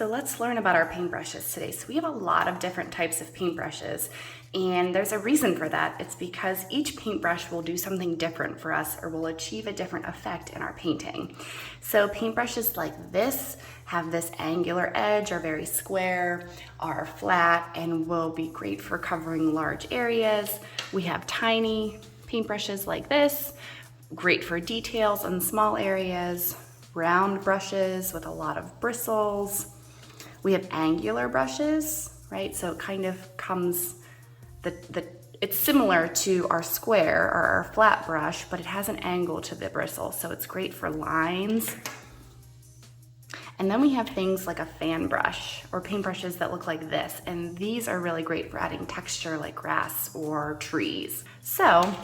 So let's learn about our paintbrushes today. So we have a lot of different types of paintbrushes, and there's a reason for that. It's because each paintbrush will do something different for us or will achieve a different effect in our painting. So paintbrushes like this have this angular edge, are very square, are flat, and will be great for covering large areas. We have tiny paintbrushes like this, great for details in small areas. Round brushes with a lot of bristles. We have angular brushes, right? So it kind of comes, it's similar to our square or our flat brush, but it has an angle to the bristle. So it's great for lines. And then we have things like a fan brush or paintbrushes that look like this. And these are really great for adding texture like grass or trees. So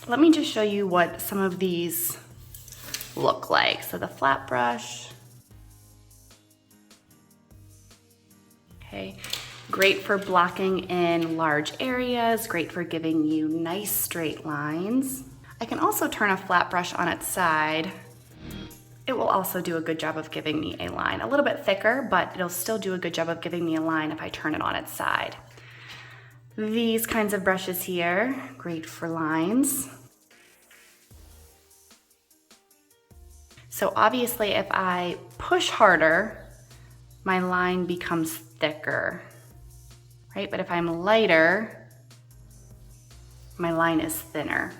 let me just show you what some of these look like. So the flat brush, okay, great for blocking in large areas, great for giving you nice straight lines. I can also turn a flat brush on its side. It will also do a good job of giving me a line. A little bit thicker, but it'll still do a good job of giving me a line if I turn it on its side. These kinds of brushes here, great for lines. So obviously if I push harder, my line becomes thicker, right? But if I'm lighter, my line is thinner.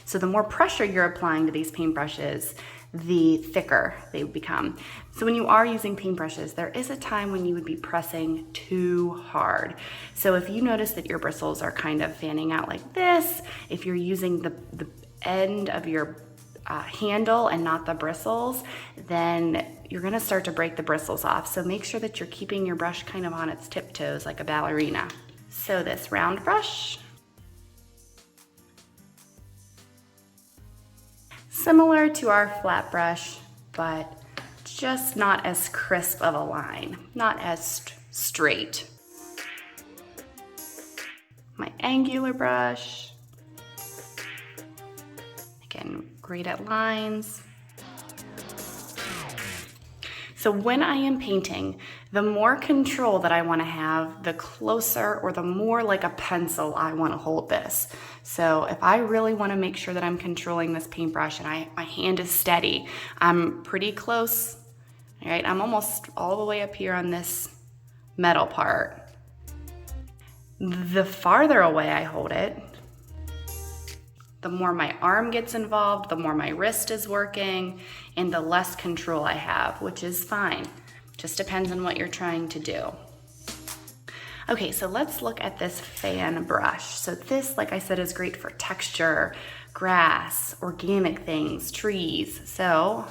So the more pressure you're applying to these paintbrushes, the thicker they become. So when you are using paintbrushes, there is a time when you would be pressing too hard. So if you notice that your bristles are kind of fanning out like this, if you're using the end of your handle and not the bristles, then you're gonna start to break the bristles off. So make sure that you're keeping your brush kind of on its tiptoes like a ballerina. So this round brush, similar to our flat brush, but just not as crisp of a line, not as straight. My angular brush, again, great at lines. So when I am painting, the more control that I want to have, the closer or the more like a pencil I want to hold this. So if I really want to make sure that I'm controlling this paintbrush and my hand is steady, I'm pretty close, right? I'm almost all the way up here on this metal part. The farther away I hold it, the more my arm gets involved, the more my wrist is working, and the less control I have, which is fine. Just depends on what you're trying to do. Okay, so let's look at this fan brush. So this, like I said, is great for texture, grass, organic things, trees. So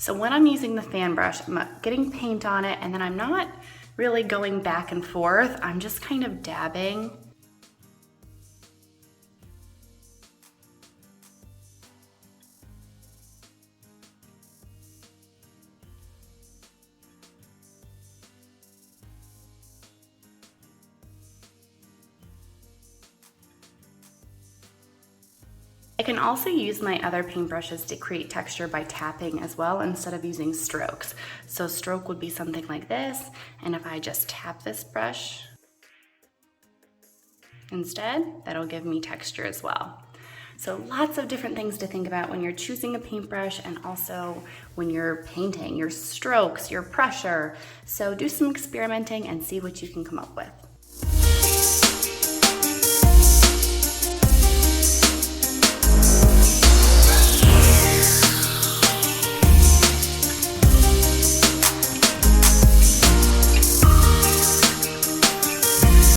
when I'm using the fan brush, I'm getting paint on it, and then I'm not really going back and forth. I'm just kind of dabbing. I can also use my other paintbrushes to create texture by tapping as well instead of using strokes. So stroke would be something like this, and if I just tap this brush instead, that'll give me texture as well. So lots of different things to think about when you're choosing a paintbrush and also when you're painting, your strokes, your pressure. So do some experimenting and see what you can come up with.